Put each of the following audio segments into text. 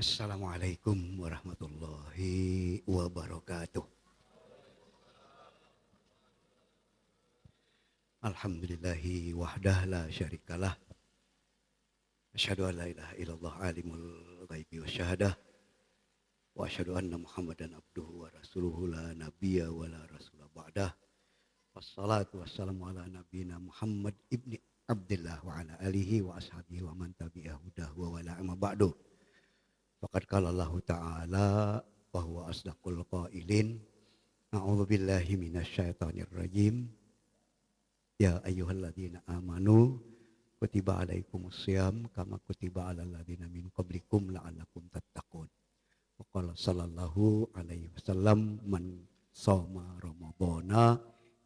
Assalamualaikum warahmatullahi wabarakatuh. Alhamdulillahi wahdah la syarikalah. Asyhadu an la ilaha illallah alimul ghaibi wasyahadah. Wa asyhadu anna Muhammadan abduhu wa rasuluhu la nabiyya wa la rasula ba'dah. Wassalatu wassalamu ala nabiyina Muhammad ibni Abdullah wa ala alihi wa ashabihi wa man tabi'ahu wa wala amma ba'du. Faqad qala Allah Ta'ala wa huwa asdaqul qailin. A'udzu billahi minasyaitonir rajim. Ya ayyuhalladzina amanu kutiba alaikumusiyam kama kutiba alal ladzina min qablikum la'allakum tattaqun. Wa qala sallallahu alaihi wasallam man shoma ramadhana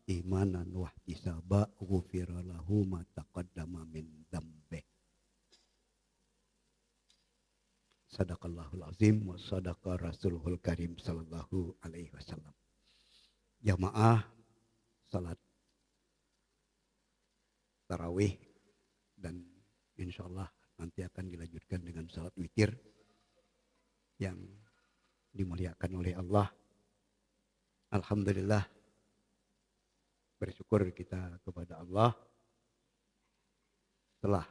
imanan wa ihtisaba ghufira lahu ma taqaddama min dzambi. Sadaqallahul azim wa sadaqa rasulul karim sallallahu alaihi wasallam. Jamaah salat tarawih dan insya Allah nanti akan dilanjutkan dengan salat witir yang dimuliakan oleh Allah. Alhamdulillah, bersyukur kita kepada Allah telah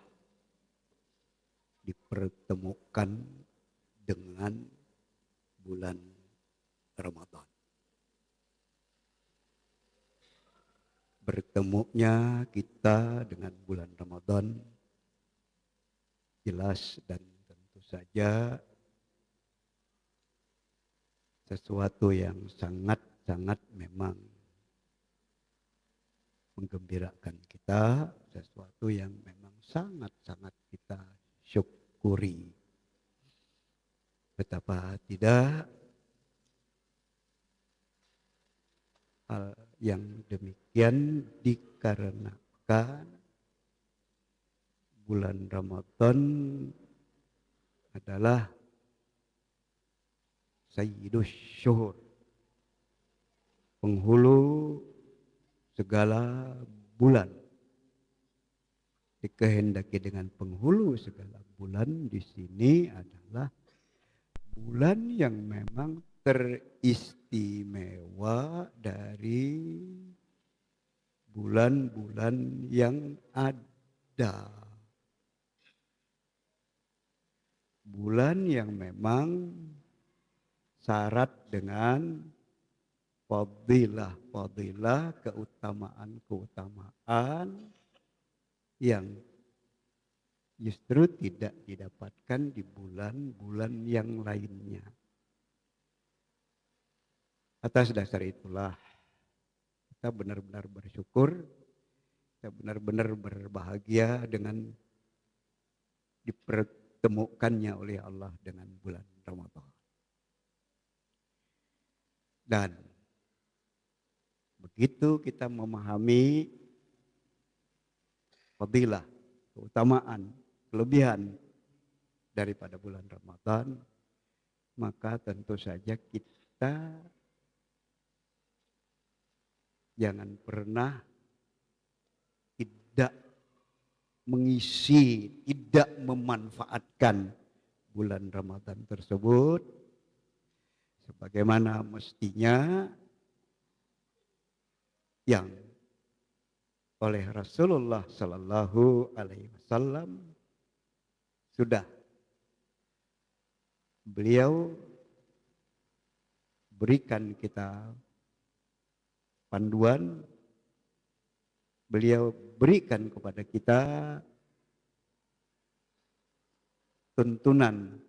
dipertemukan dengan bulan Ramadan. Bertemunya kita dengan bulan Ramadan jelas dan tentu saja sesuatu yang sangat-sangat memang menggembirakan kita, sesuatu yang memang sangat-sangat kita syukuri. Betapa tidak hal yang demikian dikarenakan bulan Ramadan adalah Sayyidus Syuhur, penghulu segala bulan. Dikehendaki dengan penghulu segala bulan di sini adalah bulan yang memang teristimewa dari bulan-bulan yang ada. Bulan yang memang syarat dengan fadilah-fadilah, keutamaan-keutamaan yang justru tidak didapatkan di bulan-bulan yang lainnya. Atas dasar itulah kita benar-benar bersyukur, kita benar-benar berbahagia dengan dipertemukannya oleh Allah dengan bulan Ramadan. Dan begitu kita memahami fadilah, keutamaan, kelebihan daripada bulan Ramadan, maka tentu saja kita jangan pernah tidak mengisi, tidak memanfaatkan bulan Ramadan tersebut sebagaimana mestinya yang oleh Rasulullah Sallallahu Alaihi Wasallam sudah beliau berikan kita panduan, beliau berikan kepada kita tuntunan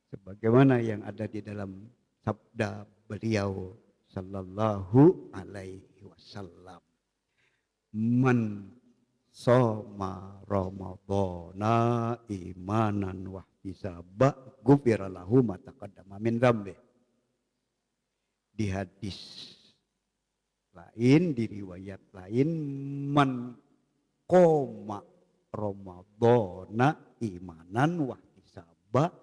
sebagaimana yang ada di dalam sabda beliau sallallahu alaihi wasallam. Man shoma ramadhana imanan wa ihtisaba ghufira lahu ma taqaddama min dzambi. Di hadis lain, di riwayat lain, man qoma ramadhana imanan wa ihtisaba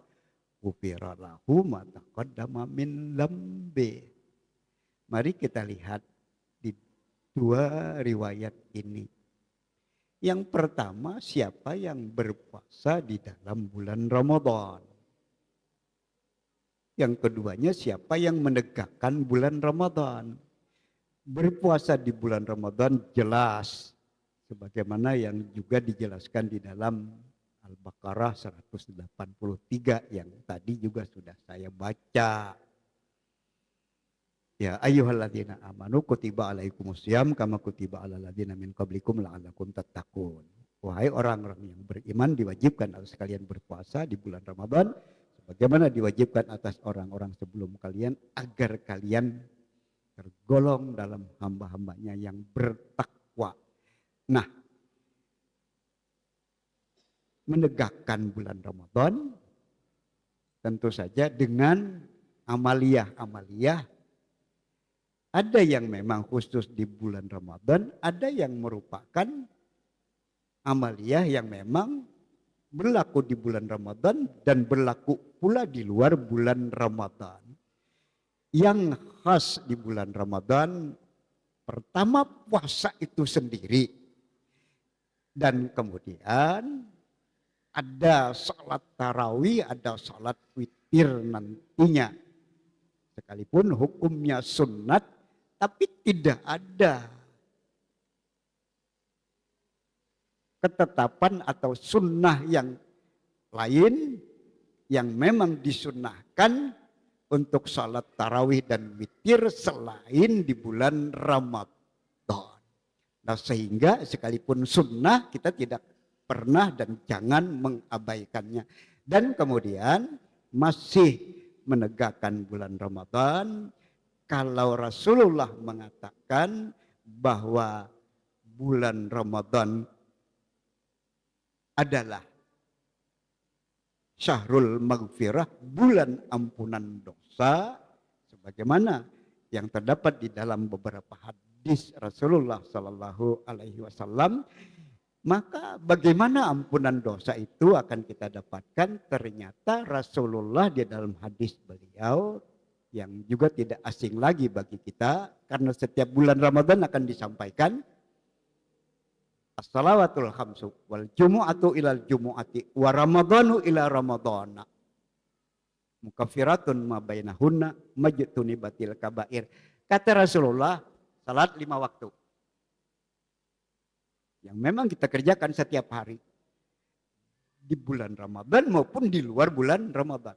ghufira lahu ma taqaddama min dzambi. Mari kita lihat di dua riwayat ini. Yang pertama, siapa yang berpuasa di dalam bulan Ramadan? Yang keduanya, siapa yang menegakkan bulan Ramadan. Berpuasa di bulan Ramadan jelas, sebagaimana yang juga dijelaskan di dalam Al-Baqarah 183 yang tadi juga sudah saya baca. Ya ayyuhalladzina amanu kutiba alaikumusiyam kama kutiba alal ladzina min qablikum la'allakum tattaqun. Wahai orang-orang yang beriman, diwajibkan atas kalian berpuasa di bulan Ramadan sebagaimana diwajibkan atas orang-orang sebelum kalian agar kalian tergolong dalam hamba-hambanya yang bertakwa. Nah, menegakkan bulan Ramadan tentu saja dengan amaliyah-amaliyah. Ada yang memang khusus di bulan Ramadan, ada yang merupakan amaliyah yang memang berlaku di bulan Ramadan dan berlaku pula di luar bulan Ramadan. Yang khas di bulan Ramadan, pertama puasa itu sendiri. Dan kemudian ada salat tarawih, ada salat witir nantinya. Sekalipun hukumnya sunnat, tapi tidak ada ketetapan atau sunnah yang lain yang memang disunnahkan untuk salat tarawih dan witir selain di bulan Ramadan. Nah, sehingga sekalipun sunnah kita tidak pernah dan jangan mengabaikannya. Dan kemudian masih menegakkan bulan Ramadan. Kalau Rasulullah mengatakan bahwa bulan Ramadan adalah syahrul maghfirah, bulan ampunan dosa, sebagaimana yang terdapat di dalam beberapa hadis Rasulullah Sallallahu Alaihi Wasallam, maka bagaimana ampunan dosa itu akan kita dapatkan? Ternyata Rasulullah di dalam hadis beliau yang juga tidak asing lagi bagi kita, karena setiap bulan Ramadan akan disampaikan as-salawatul khamsu wal jumu'atu ilal jumu'ati wa ramadhanu ila ramadhana mukaffiratun ma bainahunna majtunibatil kabair. Kata Rasulullah, salat 5 waktu yang memang kita kerjakan setiap hari di bulan Ramadan maupun di luar bulan Ramadan.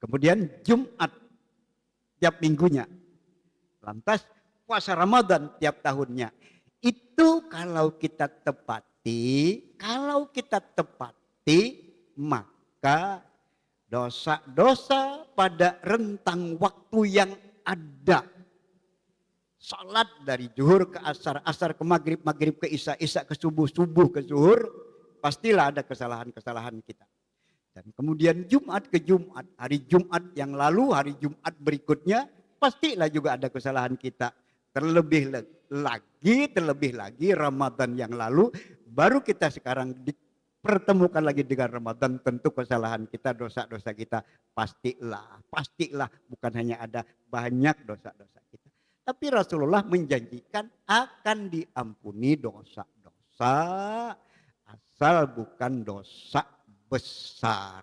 Kemudian Jumat tiap minggunya. Lantas puasa Ramadan tiap tahunnya. Itu kalau kita tepati, maka dosa-dosa pada rentang waktu yang ada. Salat dari zuhur ke asar, asar ke maghrib, maghrib ke isya, isya ke subuh, subuh ke zuhur, pastilah ada kesalahan-kesalahan kita. Dan kemudian Jumat ke Jumat, hari Jumat yang lalu, hari Jumat berikutnya, pastilah juga ada kesalahan kita. Terlebih lagi Ramadan yang lalu, baru kita sekarang dipertemukan lagi dengan Ramadan, tentu kesalahan kita, dosa-dosa kita pastilah, bukan hanya ada, banyak dosa-dosa kita. Tapi Rasulullah menjanjikan akan diampuni dosa-dosa, asal bukan dosa besar.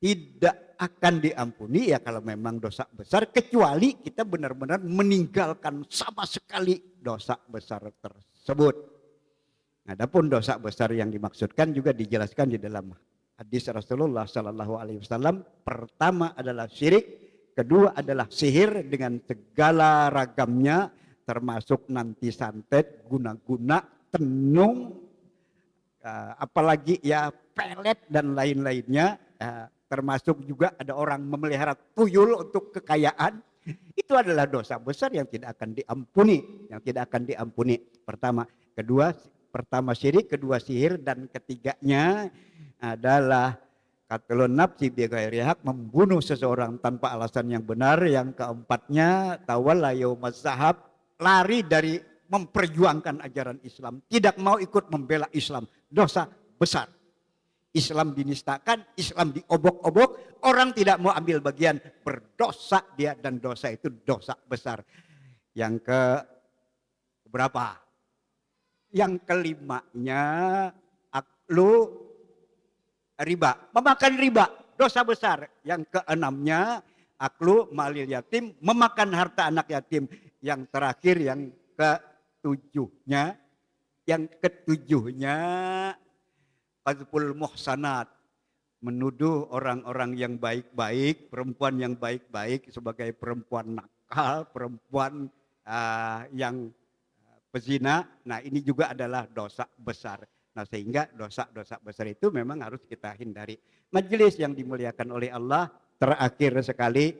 Tidak akan diampuni ya kalau memang dosa besar, kecuali kita benar-benar meninggalkan sama sekali dosa besar tersebut. Adapun dosa besar yang dimaksudkan juga dijelaskan di dalam hadis Rasulullah Sallallahu Alaihi Wasallam. Pertama adalah syirik, kedua adalah sihir dengan segala ragamnya, termasuk nanti santet, guna-guna, tenung, apalagi ya pelet dan lain-lainnya, termasuk juga ada orang memelihara tuyul untuk kekayaan. Itu adalah dosa besar yang tidak akan diampuni, pertama syirik, kedua sihir, dan ketiganya adalah qatlun nafsi bighairi haq, membunuh seseorang tanpa alasan yang benar. Yang keempatnya tawalla yaumaz zahab, lari dari memperjuangkan ajaran Islam, tidak mau ikut membela Islam, dosa besar. Islam dinistakan, Islam diobok-obok, orang tidak mau ambil bagian, berdosa dia, dan dosa itu dosa besar. Yang ke berapa? Yang kelimanya aklu riba. Memakan riba, dosa besar. Yang keenamnya, aklu malil yatim, memakan harta anak yatim. Yang terakhir, yang ketujuhnya, qadzful muhsanat. Menuduh orang-orang yang baik-baik, perempuan yang baik-baik sebagai perempuan nakal, perempuan yang pezina. Nah ini juga adalah dosa besar. Nah sehingga dosa-dosa besar itu memang harus kita hindari. Majelis yang dimuliakan oleh Allah, terakhir sekali,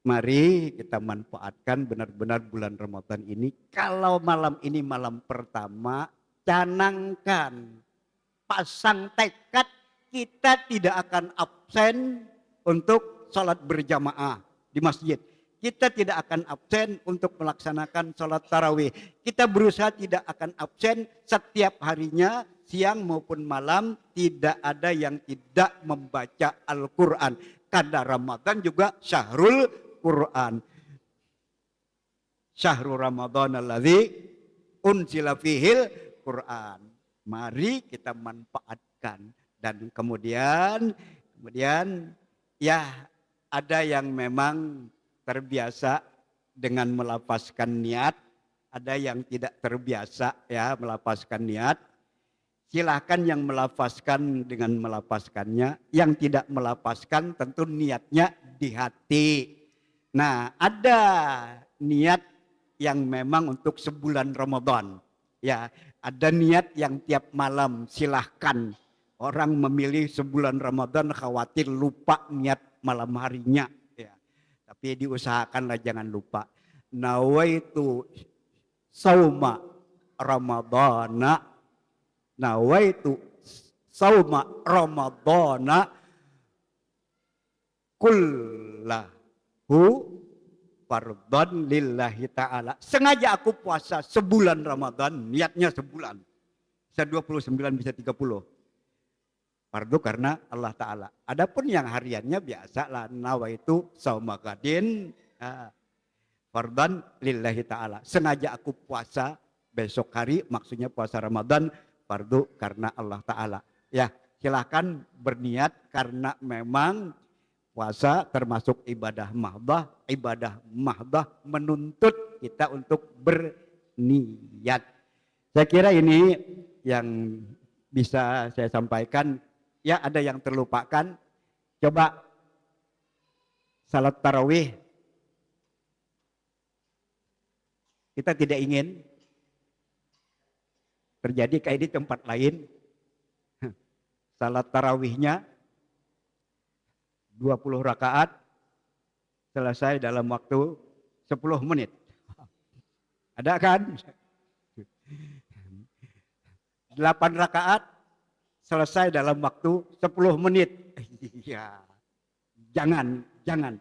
mari kita manfaatkan benar-benar bulan Ramadan ini. Kalau malam ini malam pertama, canangkan, pasang tekad, kita tidak akan absen untuk sholat berjamaah di masjid. Kita tidak akan absen untuk melaksanakan sholat tarawih. Kita berusaha tidak akan absen setiap harinya, siang maupun malam, tidak ada yang tidak membaca Al-Quran. Karena Ramadan juga syahrul Quran. Syahrul Ramadan alladzi unzila fihil Quran. Mari kita manfaatkan. Dan kemudian ya ada yang memang terbiasa dengan melafazkan niat, ada yang tidak terbiasa ya melafazkan niat. Silahkan yang melafazkan dengan melafazkannya, yang tidak melafazkan tentu niatnya di hati. Nah, ada niat yang memang untuk sebulan Ramadan. Ya, ada niat yang tiap malam, silahkan. Orang memilih sebulan Ramadan khawatir lupa niat malam harinya. Ya. Tapi diusahakanlah jangan lupa. Nawaitu sauma Ramadana. Nawaitu sauma Ramadana kullahu fardhan lillahi ta'ala. Sengaja aku puasa sebulan Ramadan, niatnya sebulan. Bisa 29, bisa 30. Fardu karena Allah Ta'ala. Adapun yang hariannya biasa lah. Nawaitu sauma gadin fardhan lillahi ta'ala. Sengaja aku puasa besok hari, maksudnya puasa Ramadan, fardu karena Allah Ta'ala. Ya, silahkan berniat karena memang puasa termasuk ibadah mahdah. Ibadah mahdah menuntut kita untuk berniat. Saya kira ini yang bisa saya sampaikan. Ya ada yang terlupakan. Coba salat tarawih. Kita tidak ingin terjadi kayak di tempat lain. Salat tarawihnya 20 rakaat selesai dalam waktu 10 menit. Ada kan? 8 rakaat selesai dalam waktu 10 menit. Iya. Jangan.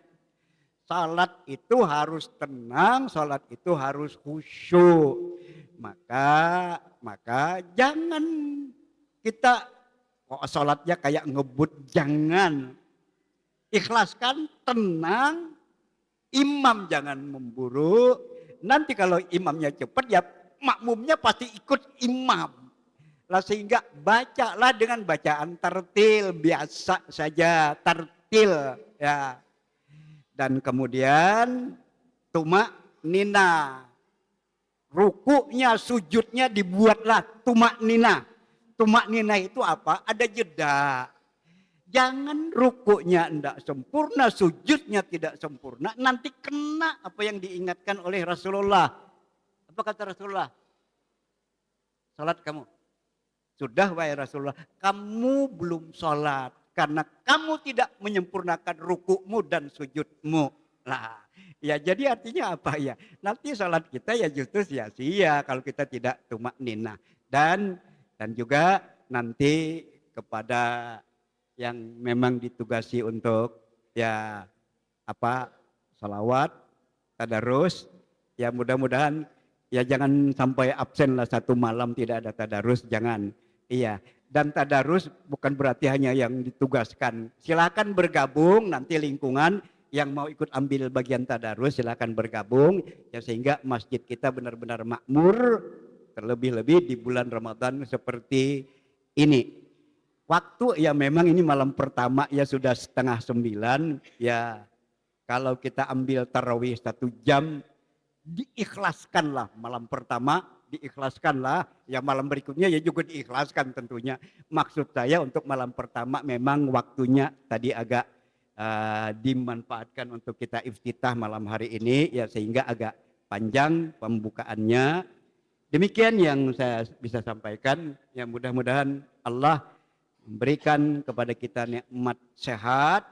Salat itu harus tenang, salat itu harus khusyuk. Maka jangan kita salatnya kayak ngebut, jangan. Ikhlaskan, tenang, imam jangan memburu. Nanti kalau imamnya cepat ya makmumnya pasti ikut imam. Lah sehingga bacalah dengan bacaan tartil, biasa saja, tartil ya. Dan kemudian tumak nina. Rukunya, sujudnya dibuatlah tumak nina. Tumak nina itu apa? Ada jeda. Jangan rukunya tidak sempurna, sujudnya tidak sempurna. Nanti kena apa yang diingatkan oleh Rasulullah. Apa kata Rasulullah? Salat kamu. Sudah wahai Rasulullah, kamu belum sholat. Karena kamu tidak menyempurnakan rukukmu dan sujudmu. Nah, ya jadi artinya apa ya? Nanti sholat kita ya justru sia-sia kalau kita tidak tumak nina. Dan juga nanti kepada yang memang ditugasi untuk ya salawat, tadarus, ya mudah-mudahan ya jangan sampai absen lah satu malam tidak ada tadarus, jangan. Iya, dan tadarus bukan berarti hanya yang ditugaskan. Silakan bergabung nanti lingkungan yang mau ikut ambil bagian tadarus silakan bergabung ya sehingga masjid kita benar-benar makmur terlebih-lebih di bulan Ramadan seperti ini. Waktu ya memang ini malam pertama ya sudah 8:30 ya. Kalau kita ambil tarawih 1 jam, diikhlaskanlah malam pertama, diikhlaskanlah. Ya malam berikutnya ya juga diikhlaskan tentunya. Maksud saya untuk malam pertama memang waktunya tadi agak dimanfaatkan untuk kita iftitah malam hari ini ya sehingga agak panjang pembukaannya. Demikian yang saya bisa sampaikan. Ya mudah-mudahan Allah memberikan kepada kita nikmat sehat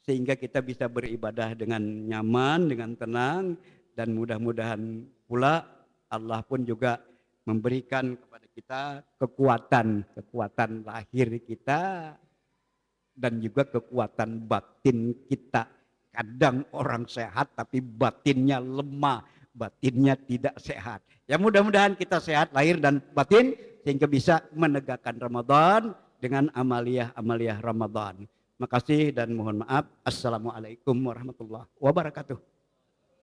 sehingga kita bisa beribadah dengan nyaman, dengan tenang, dan mudah-mudahan pula Allah pun juga memberikan kepada kita kekuatan lahir kita dan juga kekuatan batin kita. Kadang orang sehat tapi batinnya lemah, batinnya tidak sehat. Ya mudah-mudahan kita sehat lahir dan batin sehingga bisa menegakkan Ramadan dengan amaliyah-amaliyah Ramadan. Makasih dan mohon maaf. Assalamualaikum warahmatullahi wabarakatuh.